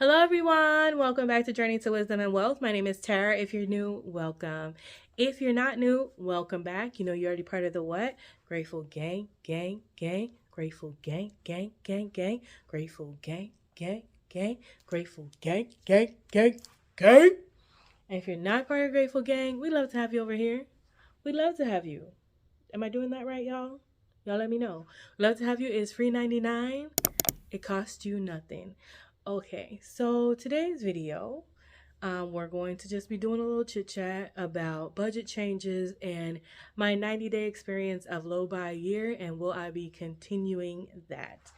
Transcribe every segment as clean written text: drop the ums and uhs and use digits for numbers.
Hello everyone, welcome back to Journey to Wisdom and Wealth. My name is Tara. If you're new, welcome. If you're not new, welcome back. You know you're already part of the what? Grateful gang, gang, gang, grateful gang, gang, gang, gang, grateful gang, gang, gang, grateful gang, gang, gang, gang. And if you're not part of Grateful Gang, we'd love to have you over here. We'd love to have you. Am I doing that right, y'all? Y'all let me know. Love to have you is free 99. It costs you nothing. Okay, so today's video, we're going to just be doing a little chit chat about budget changes and my 90-day experience of low buy year, and will I be continuing that?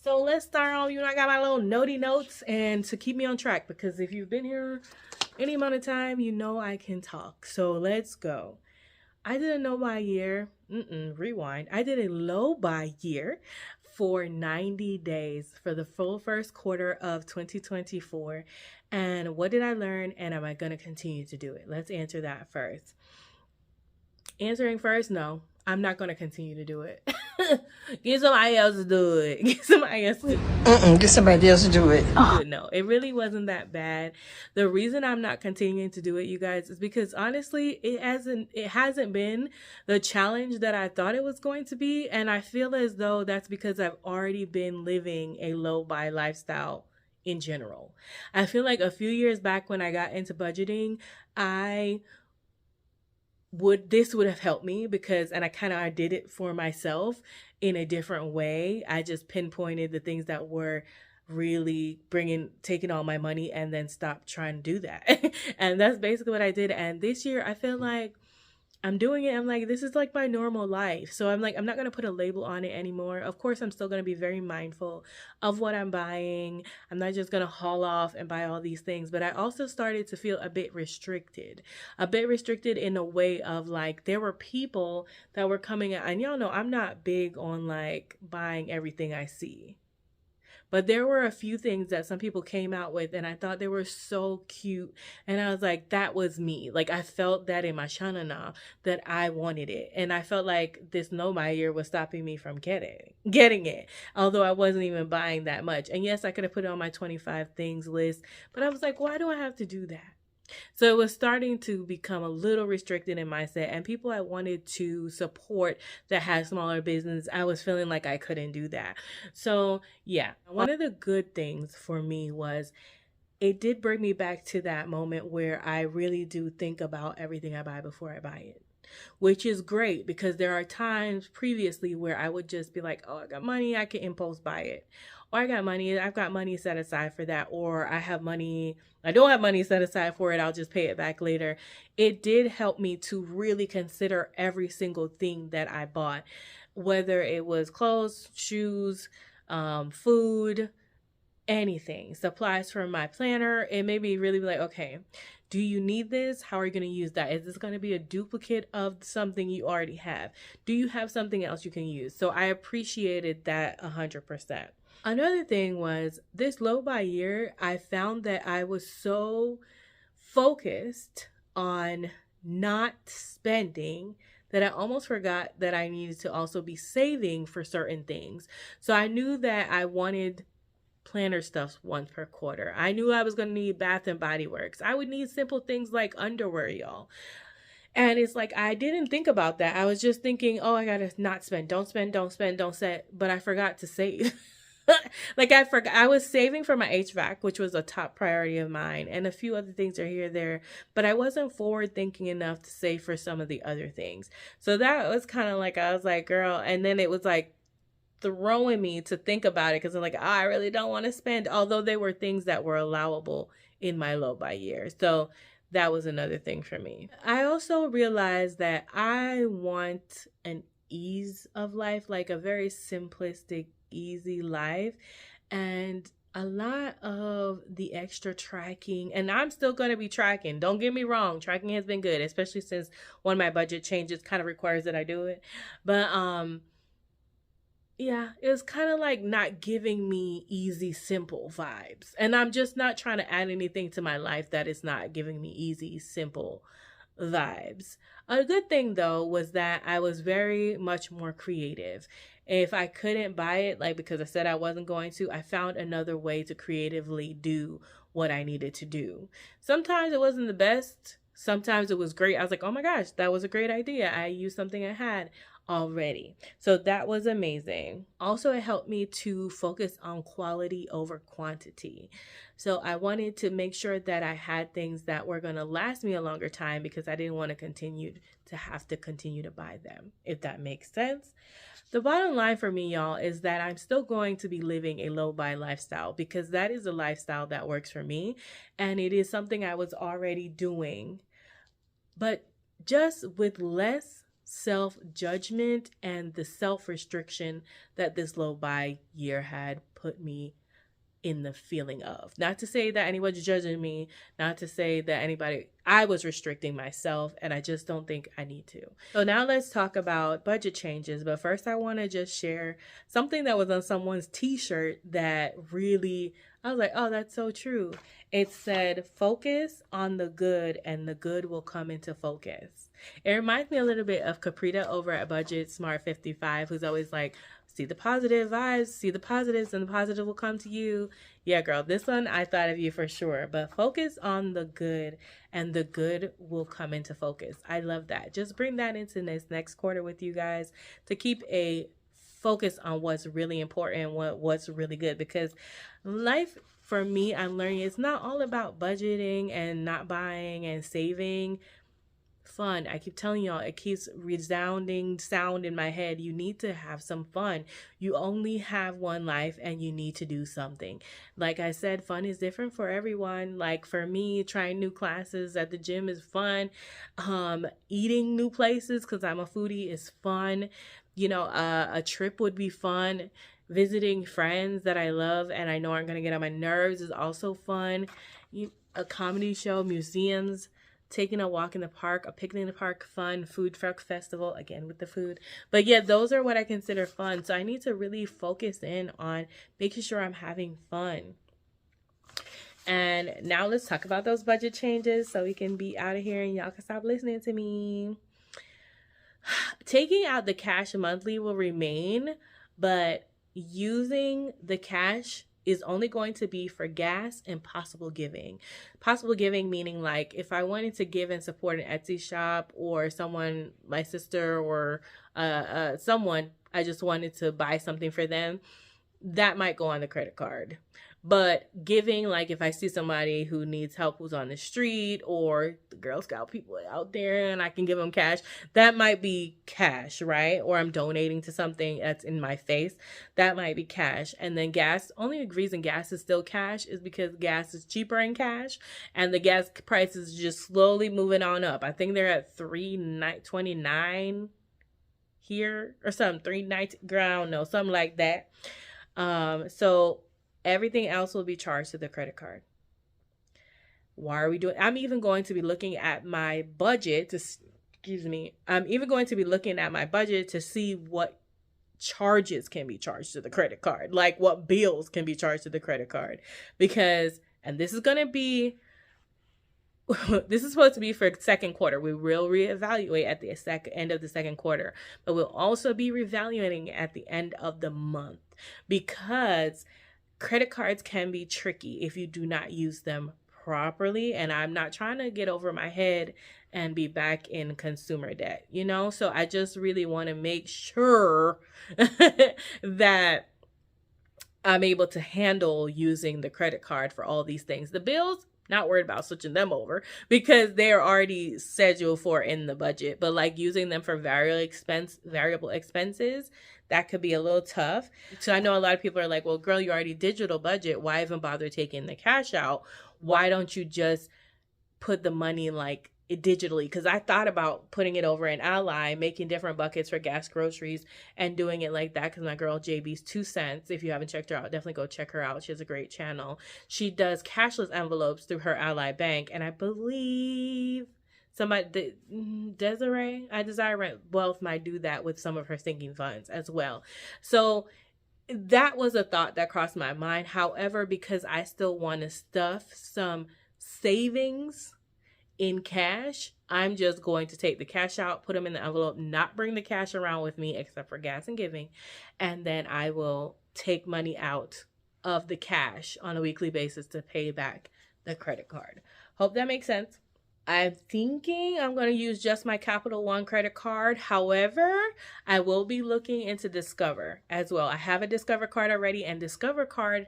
So let's start off. I got my little notey notes and to keep me on track, because if you've been here any amount of time, you know I can talk. So let's go. I did a no buy year. Rewind. I did a low buy year for 90 days for the full first quarter of 2024. And what did I learn? And am I going to continue to do it? Let's answer that first. Answering first, no, I'm not going to continue to do it. Get somebody else to do it. Get somebody else to do it. Get somebody else to do it. No, it really wasn't that bad. The reason I'm not continuing to do it, you guys, is because honestly, it hasn't been the challenge that I thought it was going to be. And I feel as though that's because I've already been living a low buy lifestyle in general. I feel like a few years back when I got into budgeting, this would have helped me because, and I did it for myself in a different way. I just pinpointed the things that were really taking all my money and then stopped trying to do that. And that's basically what I did. And this year I feel like I'm doing it. I'm like, this is like my normal life. So I'm like, I'm not going to put a label on it anymore. Of course, I'm still going to be very mindful of what I'm buying. I'm not just going to haul off and buy all these things. But I also started to feel a bit restricted in a way of like, there were people that were coming out, and y'all know I'm not big on like buying everything I see. But there were a few things that some people came out with, and I thought they were so cute. And I was like, that was me. Like, I felt that in my shanana that I wanted it. And I felt like this no buy year was stopping me from getting it. Although I wasn't even buying that much. And yes, I could have put it on my 25 things list. But I was like, why do I have to do that? So it was starting to become a little restricted in mindset, and people I wanted to support that had smaller business, I was feeling like I couldn't do that. So yeah, one of the good things for me was it did bring me back to that moment where I really do think about everything I buy before I buy it, which is great because there are times previously where I would just be like, oh, I got money, I can impulse buy it. Or I've got money set aside for that. Or I don't have money set aside for it, I'll just pay it back later. It did help me to really consider every single thing that I bought, whether it was clothes, shoes, food, anything, supplies for my planner. It made me really be like, okay, do you need this? How are you going to use that? Is this going to be a duplicate of something you already have? Do you have something else you can use? So I appreciated that 100%. Another thing was this low buy year, I found that I was so focused on not spending that I almost forgot that I needed to also be saving for certain things. So I knew that I wanted planner stuff once per quarter. I knew I was going to need Bath and Body Works. I would need simple things like underwear, y'all. And it's like, I didn't think about that. I was just thinking, oh, I got to not spend. Don't spend. But I forgot to save. Like I was saving for my HVAC, which was a top priority of mine, and a few other things are here there, but I wasn't forward thinking enough to save for some of the other things. So that was kind of like, I was like, girl, and then it was like throwing me to think about it because I'm like, oh, I really don't want to spend, although they were things that were allowable in my low buy year. So that was another thing for me. I also realized that I want an ease of life, like a very simplistic, easy life, and a lot of the extra tracking, and I'm still going to be tracking, don't get me wrong, tracking has been good, especially since one of my budget changes kind of requires that I do it, but yeah, it was kind of like not giving me easy, simple vibes, and I'm just not trying to add anything to my life that is not giving me easy, simple vibes. A good thing though was that I was very much more creative. If I couldn't buy it, like because I said I wasn't going to, I found another way to creatively do what I needed to do. Sometimes it wasn't the best. Sometimes it was great. I was like, oh my gosh, that was a great idea. I used something I had already. So that was amazing. Also, it helped me to focus on quality over quantity. So I wanted to make sure that I had things that were going to last me a longer time because I didn't want to continue to buy them, if that makes sense. The bottom line for me, y'all, is that I'm still going to be living a low buy lifestyle because that is a lifestyle that works for me. And it is something I was already doing, but just with less self-judgment and the self-restriction that this low buy year had put me in the feeling of. Not to say that anyone's judging me, not to say that I was restricting myself, and I just don't think I need to. So now let's talk about budget changes. But first I want to just share something that was on someone's t-shirt that really, I was like, oh, that's so true. It said, focus on the good and the good will come into focus. It reminds me a little bit of Caprita over at Budget Smart 55, who's always like, see the positive vibes, see the positives, and the positive will come to you. Yeah, girl, this one, I thought of you for sure. But focus on the good, and the good will come into focus. I love that. Just bring that into this next quarter with you guys to keep a focus on what's really important, what's really good. Because life, for me, I'm learning it's not all about budgeting and not buying and saving. Fun. I keep telling y'all, it keeps resounding sound in my head. You need to have some fun. You only have one life and you need to do something. Like I said, fun is different for everyone. Like for me, trying new classes at the gym is fun. Eating new places, because I'm a foodie, is fun. You know, a trip would be fun. Visiting friends that I love and I know aren't going to get on my nerves is also fun. A comedy show, museums, taking a walk in the park, a picnic in the park, fun, food truck festival, again with the food. But yeah, those are what I consider fun. So I need to really focus in on making sure I'm having fun. And now let's talk about those budget changes so we can be out of here and y'all can stop listening to me. Taking out the cash monthly will remain, but using the cash is only going to be for gas and possible giving. Possible giving meaning like if I wanted to give and support an Etsy shop or someone, my sister or someone, I just wanted to buy something for them, that might go on the credit card. But giving, like if I see somebody who needs help who's on the street or the Girl Scout people out there and I can give them cash, that might be cash, right? Or I'm donating to something that's in my face, that might be cash. And then gas, only reason gas is still cash is because gas is cheaper in cash and the gas price is just slowly moving on up. I think they're at $3.29 here or something, $3.90, no, something like that. So everything else will be charged to the credit card. Why are we doing? I'm even going to be looking at my budget to, I'm even going to be looking at my budget to see what charges can be charged to the credit card, like what bills can be charged to the credit card. Because, and this is going to be, this is supposed to be for second quarter. We will reevaluate at the end of the second quarter, but we'll also be reevaluating at the end of the month because credit cards can be tricky if you do not use them properly. And I'm not trying to get over my head and be back in consumer debt, you know? So I just really want to make sure that I'm able to handle using the credit card for all these things. The bills, not worried about switching them over because they're already scheduled for in the budget. But like using them for variable expenses, that could be a little tough. So I know a lot of people are like, well, girl, you already digital budget. Why even bother taking the cash out? Why don't you just put the money like digitally? Because I thought about putting it over in Ally, making different buckets for gas, groceries, and doing it like that. Because my girl JB's 2 cents, if you haven't checked her out, definitely go check her out. She has a great channel. She does cashless envelopes through her Ally Bank, and I believe somebody, Desiree, I Desire Wealth might do that with some of her sinking funds as well. So that was a thought that crossed my mind. However, because I still want to stuff some savings in cash, I'm just going to take the cash out, put them in the envelope, not bring the cash around with me except for gas and giving. And then I will take money out of the cash on a weekly basis to pay back the credit card. Hope that makes sense. I'm thinking I'm going to use just my Capital One credit card. However, I will be looking into Discover as well. I have a Discover card already, and Discover card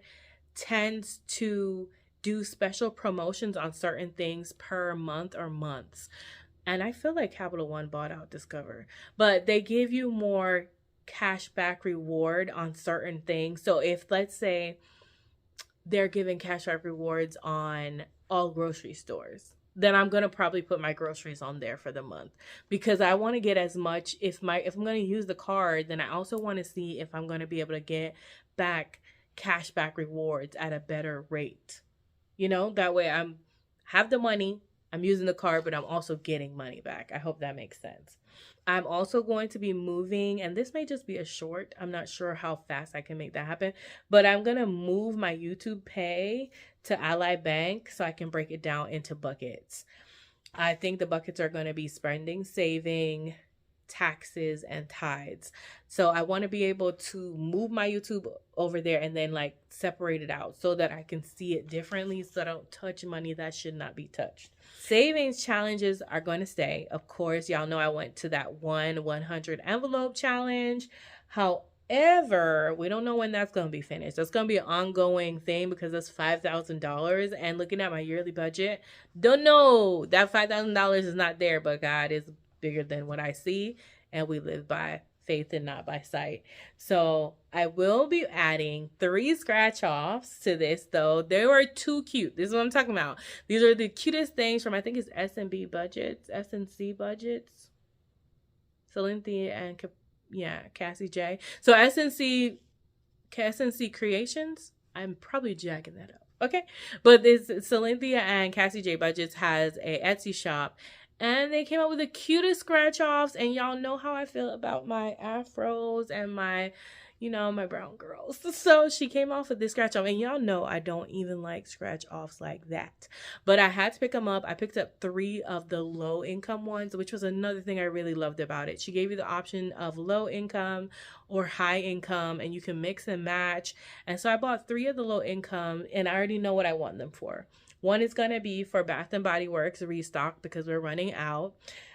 tends to do special promotions on certain things per month or months. And I feel like Capital One bought out Discover, but they give you more cash back reward on certain things. So if, let's say, they're giving cash back rewards on all grocery stores, then I'm going to probably put my groceries on there for the month, because I want to get as much. If I'm going to use the card, then I also want to see if I'm going to be able to get back cash back rewards at a better rate. That way I'm have the money, I'm using the card, but I'm also getting money back. I hope that makes sense. I'm also going to be moving, and this may just be a short. I'm not sure how fast I can make that happen, but I'm going to move my YouTube Pay to Ally Bank so I can break it down into buckets. I think the buckets are going to be spending, saving, taxes, and tithes. So I want to be able to move my YouTube over there and then like separate it out so that I can see it differently, so I don't touch money that should not be touched. Savings challenges are going to stay. Of course, y'all know I went to that 100 envelope challenge. However, we don't know when that's going to be finished. That's going to be an ongoing thing because that's $5,000. And looking at my yearly budget, don't know. That $5,000 is not there, but God is bigger than what I see. And we live by faith and not by sight. So I will be adding 3 scratch offs to this, though. They were too cute. This is what I'm talking about. These are the cutest things from, I think it's SNC Budgets, Cynthia and Cassie J. So SNC Creations. I'm probably jacking that up. Okay. But this Cynthia and Cassie J Budgets has a Etsy shop. And they came up with the cutest scratch-offs. And y'all know how I feel about my afros and my brown girls. So she came off with this scratch-off. And y'all know I don't even like scratch-offs like that. But I had to pick them up. I picked up 3 of the low-income ones, which was another thing I really loved about it. She gave you the option of low income or high income, and you can mix and match. And so I bought 3 of the low income, and I already know what I want them for. One is going to be for Bath & Body Works restock because we're running out.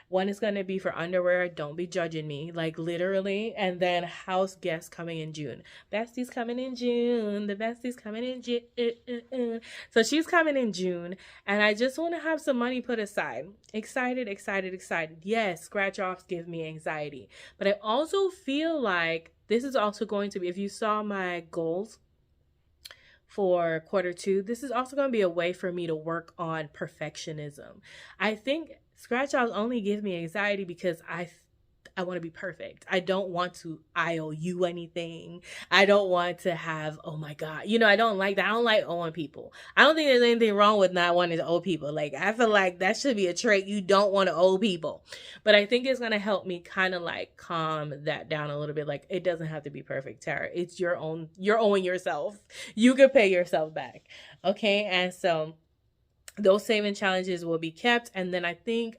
One is going to be for underwear. Don't be judging me, like literally. And then house guests coming in June. Bestie's coming in June. The bestie's coming in June. So she's coming in June. And I just want to have some money put aside. Excited. Yes, scratch offs give me anxiety. But I also feel like this is also going to be, if you saw my goals for Q2, this is also going to be a way for me to work on perfectionism. I think scratch offs only give me anxiety because I want to be perfect. I don't want to IOU anything. I don't want to have, oh my God, I don't like that. I don't like owing people. I don't think there's anything wrong with not wanting to owe people. Like, I feel like that should be a trait. You don't want to owe people. But I think it's going to help me kind of like calm that down a little bit. Like, it doesn't have to be perfect, Tara. It's you're owing yourself. You could pay yourself back. Okay. And so those saving challenges will be kept. And then I think,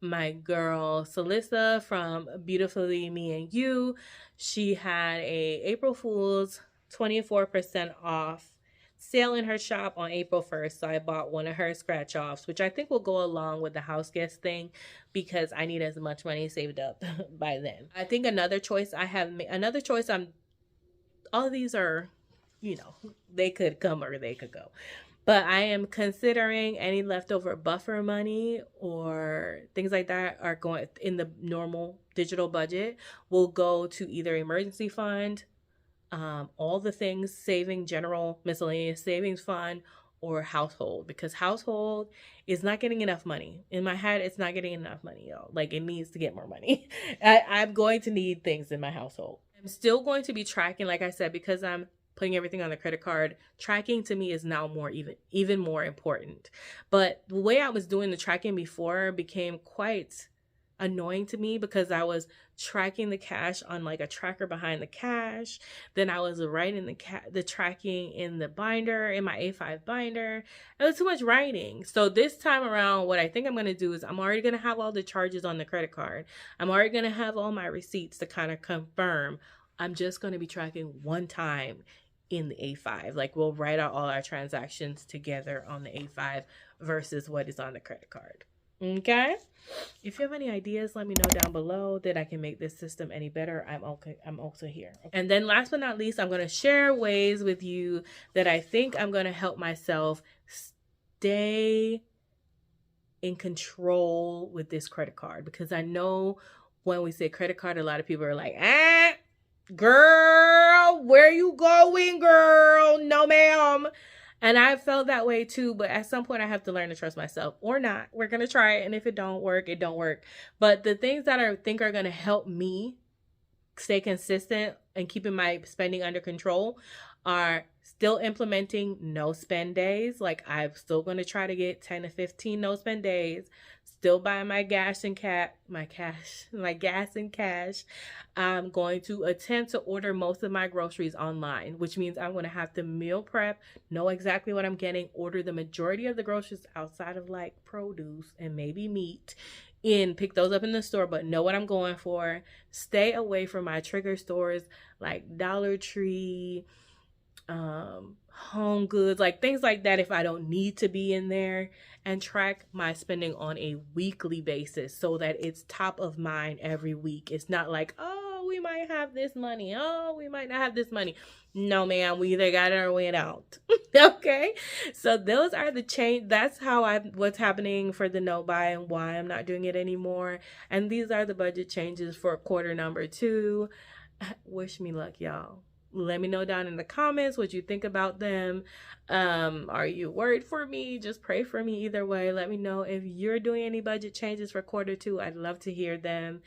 my girl Celissa from Beautifully Me and You, she had a April Fool's 24% off sale in her shop on April 1st. So I bought one of her scratch offs, which I think will go along with the house guest thing because I need as much money saved up by then. I think another choice all of these are, they could come or they could go. But I am considering any leftover buffer money or things like that are going in the normal digital budget will go to either emergency fund, all the things saving, general miscellaneous savings fund, or household, because household is not getting enough money. In my head, it's not getting enough money, y'all. Like, it needs to get more money. I'm going to need things in my household. I'm still going to be tracking, like I said, because I'm putting everything on the credit card. Tracking to me is now even more important. But the way I was doing the tracking before became quite annoying to me because I was tracking the cash on like a tracker behind the cash. Then I was writing the tracking in the binder, in my A5 binder. It was too much writing. So this time around, what I think I'm going to do is I'm already going to have all the charges on the credit card. I'm already going to have all my receipts to kind of confirm. I'm just going to be tracking one time in the A5. Like we'll write out all our transactions together on the A5 versus what is on the credit card. Okay. If you have any ideas, let me know down below that I can make this system any better. I'm also here. And then last but not least, I'm going to share ways with you that I think I'm going to help myself stay in control with this credit card. Because I know when we say credit card, a lot of people are like, girl, where you going, girl? No, ma'am. And I felt that way too, but at some point I have to learn to trust myself or not. We're going to try it. And if it don't work, it don't work. But the things that I think are going to help me stay consistent and keeping my spending under control are still implementing no spend days. Like I'm still going to try to get 10 to 15 no spend days. Still buying my gas and cash. I'm going to attempt to order most of my groceries online, which means I'm going to have to meal prep, know exactly what I'm getting, order the majority of the groceries outside of like produce and maybe meat, and pick those up in the store, but know what I'm going for. Stay away from my trigger stores like Dollar Tree, Home Goods, like things like that if I don't need to be in there, and track my spending on a weekly basis so that it's top of mind every week. It's not like, oh, we might have this money. Oh, we might not have this money. No, ma'am, we either got it or we ain't out. Okay. So those are the change. That's what's happening for the no buy and why I'm not doing it anymore. And these are the budget changes for quarter number 2. Wish me luck, y'all. Let me know down in the comments what you think about them. Are you worried for me? Just pray for me either way. Let me know if you're doing any budget changes for quarter 2. I'd love to hear them.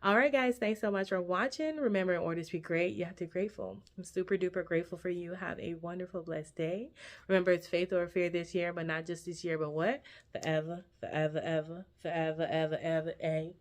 All right, guys, thanks so much for watching. Remember, in order to be great, you have to be grateful. I'm super duper grateful for you. Have a wonderful, blessed day. Remember, it's faith or fear this year, but not just this year, but what? Forever, forever, ever, forever, ever, ever,